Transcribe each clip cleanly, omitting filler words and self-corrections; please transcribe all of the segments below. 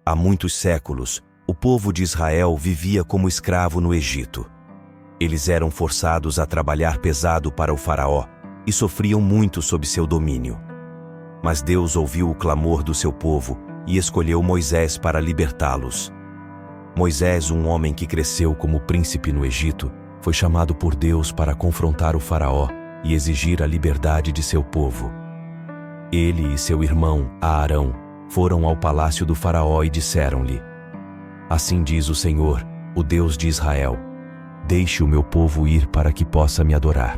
Há muitos séculos, o povo de Israel vivia como escravo no Egito. Eles eram forçados a trabalhar pesado para o faraó e sofriam muito sob seu domínio. Mas Deus ouviu o clamor do seu povo e escolheu Moisés para libertá-los. Moisés, um homem que cresceu como príncipe no Egito, foi chamado por Deus para confrontar o faraó e exigir a liberdade de seu povo. Ele e seu irmão, Aarão, foram ao palácio do faraó e disseram-lhe: Assim diz o Senhor, o Deus de Israel: Deixe o meu povo ir para que possa me adorar.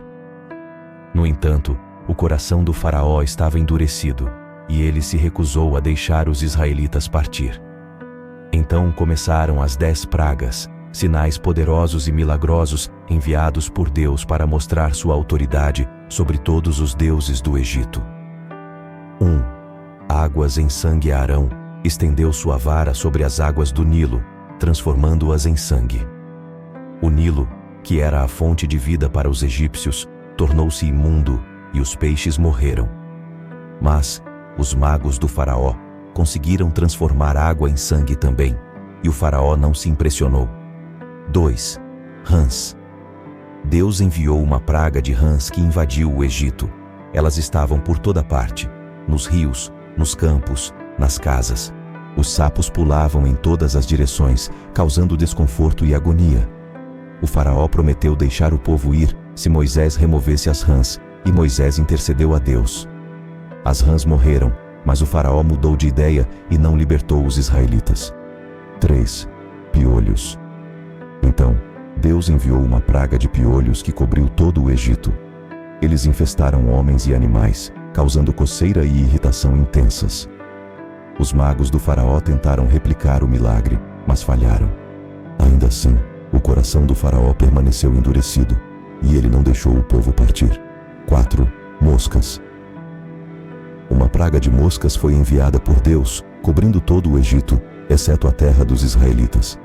No entanto, o coração do faraó estava endurecido, e ele se recusou a deixar os israelitas partir. Então começaram as 10 pragas, sinais poderosos e milagrosos enviados por Deus para mostrar sua autoridade sobre todos os deuses do Egito. 1. Águas em sangue. Arão estendeu sua vara sobre as águas do Nilo, transformando-as em sangue. O Nilo, que era a fonte de vida para os egípcios, tornou-se imundo e os peixes morreram. Mas os magos do faraó conseguiram transformar água em sangue também, e o faraó não se impressionou. 2. Rãs. Deus enviou uma praga de rãs que invadiu o Egito. Elas estavam por toda parte, nos rios, nos campos, nas casas. Os sapos pulavam em todas as direções, causando desconforto e agonia. O faraó prometeu deixar o povo ir se Moisés removesse as rãs, e Moisés intercedeu a Deus. As rãs morreram, mas o faraó mudou de ideia e não libertou os israelitas. 3. Piolhos. Então, Deus enviou uma praga de piolhos que cobriu todo o Egito. Eles infestaram homens e animais, causando coceira e irritação intensas. Os magos do faraó tentaram replicar o milagre, mas falharam. Ainda assim, o coração do faraó permaneceu endurecido, e ele não deixou o povo partir. 4. Moscas. Uma praga de moscas foi enviada por Deus, cobrindo todo o Egito, exceto a terra dos israelitas.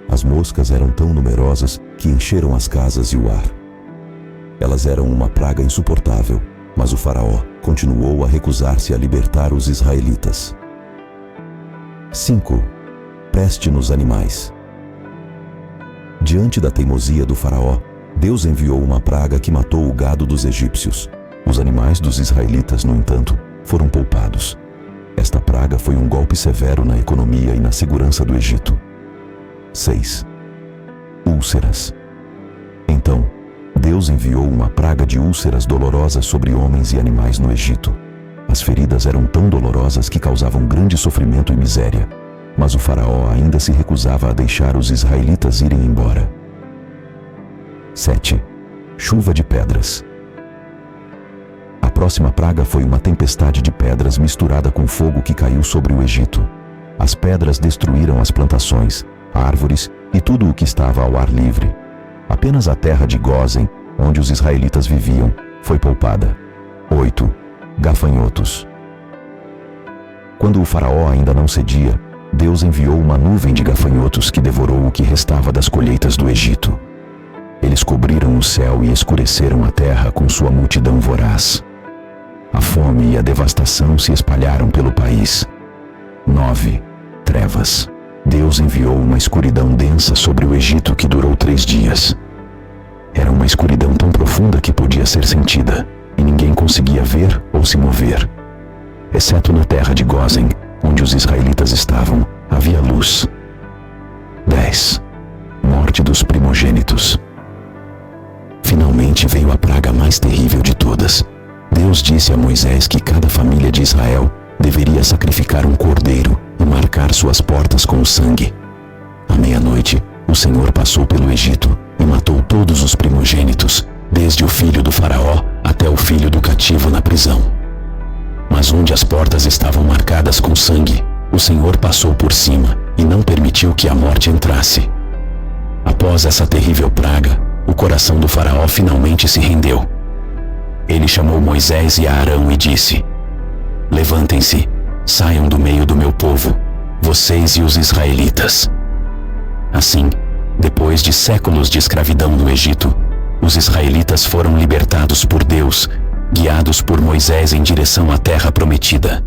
As moscas eram tão numerosas que encheram as casas e o ar. Elas eram uma praga insuportável, mas o faraó continuou a recusar-se a libertar os israelitas. 5. Peste nos animais. Diante da teimosia do faraó, Deus enviou uma praga que matou o gado dos egípcios. Os animais dos israelitas, no entanto, foram poupados. Esta praga foi um golpe severo na economia e na segurança do Egito. 6. Úlceras. Então, Deus enviou uma praga de úlceras dolorosas sobre homens e animais no Egito. As feridas eram tão dolorosas que causavam grande sofrimento e miséria, mas o faraó ainda se recusava a deixar os israelitas irem embora. 7. Chuva de pedras. A próxima praga foi uma tempestade de pedras misturada com fogo que caiu sobre o Egito. As pedras destruíram as plantações, árvores e tudo o que estava ao ar livre. Apenas a terra de Gósen, onde os israelitas viviam, foi poupada. 8. Gafanhotos. Quando o faraó ainda não cedia, Deus enviou uma nuvem de gafanhotos que devorou o que restava das colheitas do Egito. Eles cobriram o céu e escureceram a terra com sua multidão voraz. A fome e a devastação se espalharam pelo país. 9. Trevas. Deus enviou uma escuridão densa sobre o Egito que durou 3 dias. Era uma escuridão tão profunda que podia ser sentida, e ninguém conseguia ver ou se mover. Exceto na terra de Gósen, onde os israelitas estavam, havia luz. 10. Morte dos primogênitos. Finalmente veio a praga mais terrível de todas. Deus disse a Moisés que cada família de Israel deveria sacrificar um cordeiro e marcar suas portas com o sangue. À meia-noite, o Senhor passou pelo Egito e matou todos os primogênitos, desde o filho do faraó até o filho do cativo na prisão. Mas onde as portas estavam marcadas com sangue, o Senhor passou por cima e não permitiu que a morte entrasse. Após essa terrível praga, o coração do faraó finalmente se rendeu. Ele chamou Moisés e Arão e disse: Levantem-se, saiam do meio do meu povo, vocês e os israelitas. Assim, depois de séculos de escravidão no Egito, os israelitas foram libertados por Deus, guiados por Moisés em direção à terra prometida.